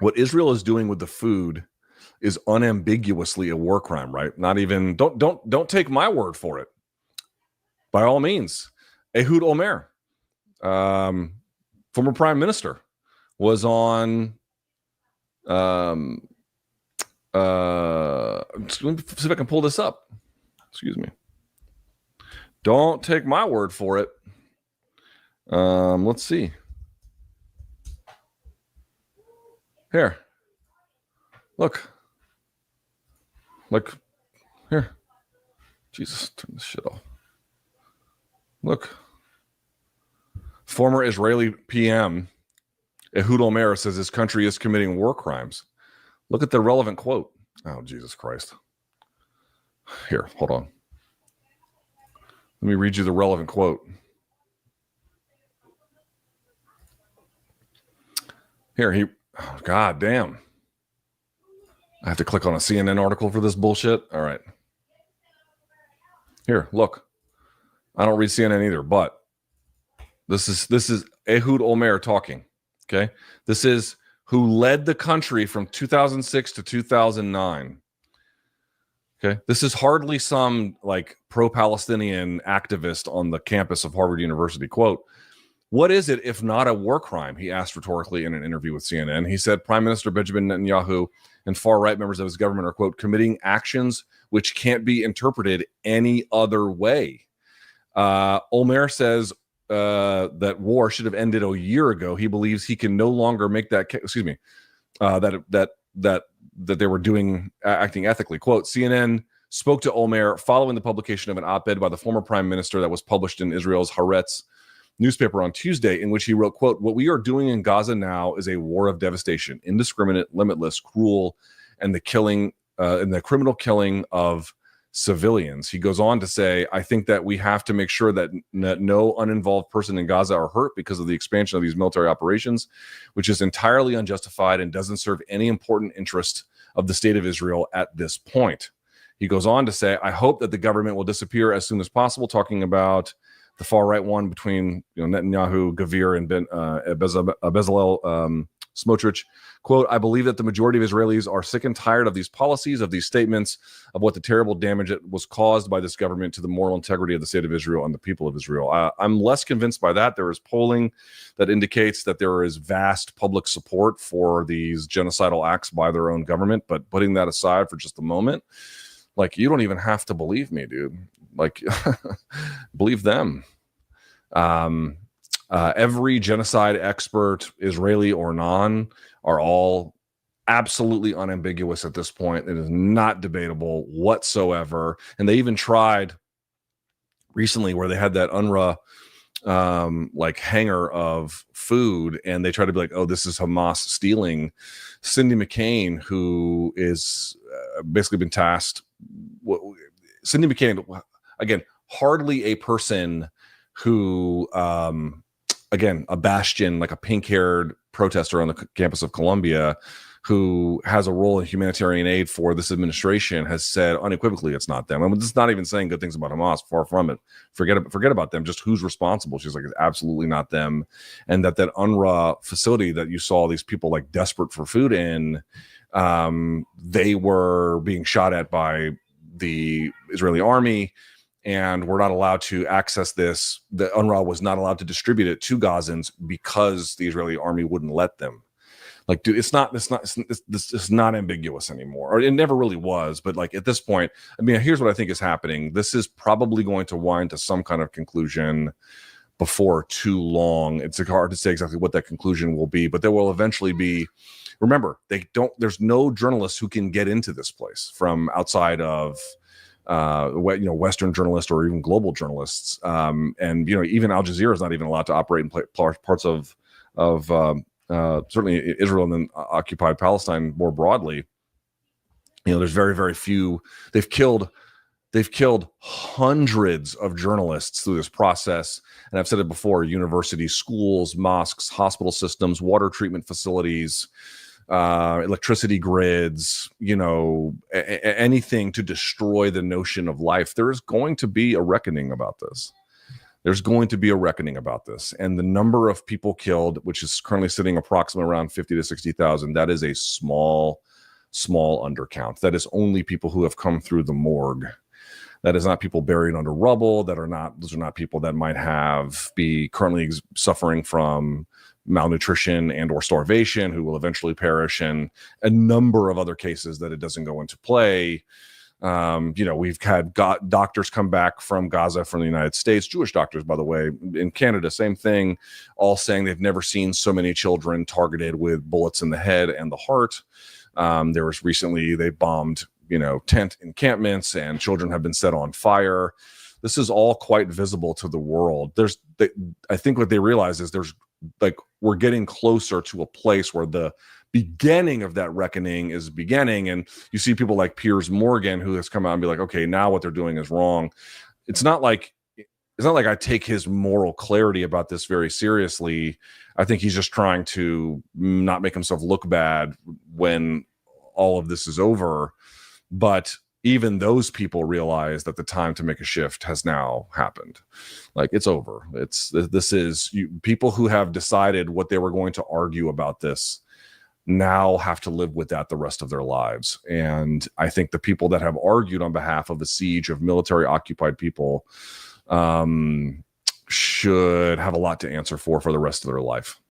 what Israel is doing with the food is unambiguously a war crime, right? Not even, don't take my word for it. By all means, Ehud Olmert, former prime minister, was on, let me see if I can pull this up. Excuse me. Don't take my word for it. Let's see. Here. Look. Here. Jesus, turn this shit off. Look. Former Israeli PM Ehud Olmert says his country is committing war crimes. Look at the relevant quote. Oh, Jesus Christ. Here, hold on. Let me read you the relevant quote. Here, oh, God damn. I have to click on a CNN article for this bullshit. All right. Here, look. I don't read CNN either, but this is Ehud Olmert talking. Okay. This is who led the country from 2006 to 2009. Okay. This is hardly some like pro-Palestinian activist on the campus of Harvard University. Quote, "What is it if not a war crime?" he asked rhetorically in an interview with CNN. He said Prime Minister Benjamin Netanyahu and far-right members of his government are, quote, committing actions which can't be interpreted any other way. Olmert says that war should have ended a year ago. He believes he can no longer make that, that they were acting ethically. Quote, CNN spoke to Olmert following the publication of an op-ed by the former prime minister that was published in Israel's Haaretz newspaper on Tuesday, in which he wrote, quote, "What we are doing in Gaza now is a war of devastation, indiscriminate, limitless, cruel, and the criminal killing of civilians." He goes on to say, "I think that we have to make sure that no uninvolved person in Gaza are hurt because of the expansion of these military operations, which is entirely unjustified and doesn't serve any important interest of the state of Israel at this point." He goes on to say, "I hope that the government will disappear as soon as possible," talking about the far right one between Netanyahu, Gavir, and Bezalel Smotrich. Quote, "I believe that the majority of Israelis are sick and tired of these policies, of these statements, of what the terrible damage that was caused by this government to the moral integrity of the state of Israel and the people of Israel." I'm less convinced by that. There is polling that indicates that there is vast public support for these genocidal acts by their own government. But putting that aside for just a moment, like, you don't even have to believe me, dude. Like, believe them. Every genocide expert, Israeli or non, are all absolutely unambiguous at this point. It is not debatable whatsoever. And they even tried recently where they had that UNRWA like hanger of food, and they tried to be like, oh, this is Hamas stealing. Cindy McCain, who is basically been tasked. Cindy McCain, again, hardly a person who, again, a bastion, like a pink-haired protester on the campus of Columbia, who has a role in humanitarian aid for this administration, has said unequivocally it's not them. I mean, this is not even saying good things about Hamas. Far from it. Forget about them. Just who's responsible. She's like, it's absolutely not them. And that UNRWA facility that you saw these people like desperate for food in, they were being shot at by the Israeli army, and we're not allowed to access this. The UNRWA was not allowed to distribute it to Gazans because the Israeli army wouldn't let them. Like, dude, it's not ambiguous anymore, or it never really was. But like at this point, I mean, here's what I think is happening. This is probably going to wind to some kind of conclusion before too long. It's hard to say exactly what that conclusion will be, but there will eventually be. Remember, there's no journalists who can get into this place from outside of Western journalists or even global journalists. And even Al Jazeera is not even allowed to operate in parts of certainly Israel and then occupied Palestine more broadly. There's very, very few. They've killed hundreds of journalists through this process. And I've said it before: universities, schools, mosques, hospital systems, water treatment facilities, electricity grids, anything to destroy the notion of life. There is going to be a reckoning about this. There's going to be a reckoning about this. And the number of people killed, which is currently sitting approximately around 50 to 60,000, that is a small undercount. That is only people who have come through the morgue. That is not people buried under rubble. Those are not people that might be currently suffering from malnutrition and or starvation, who will eventually perish, and a number of other cases that it doesn't go into play. We've had doctors come back from Gaza, from the United States, Jewish doctors, by the way, in Canada, same thing, all saying they've never seen so many children targeted with bullets in the head and the heart. There was recently, they bombed, tent encampments, and children have been set on fire. This is all quite visible to the world. I think what they realize is we're getting closer to a place where the beginning of that reckoning is beginning. And you see people like Piers Morgan, who has come out and be like, okay, now what they're doing is wrong. It's not like I take his moral clarity about this very seriously. I think he's just trying to not make himself look bad when all of this is over. But even those people realize that the time to make a shift has now happened. Like, it's over. People who have decided what they were going to argue about this now have to live with that the rest of their lives. And I think the people that have argued on behalf of the siege of military occupied people should have a lot to answer for the rest of their life.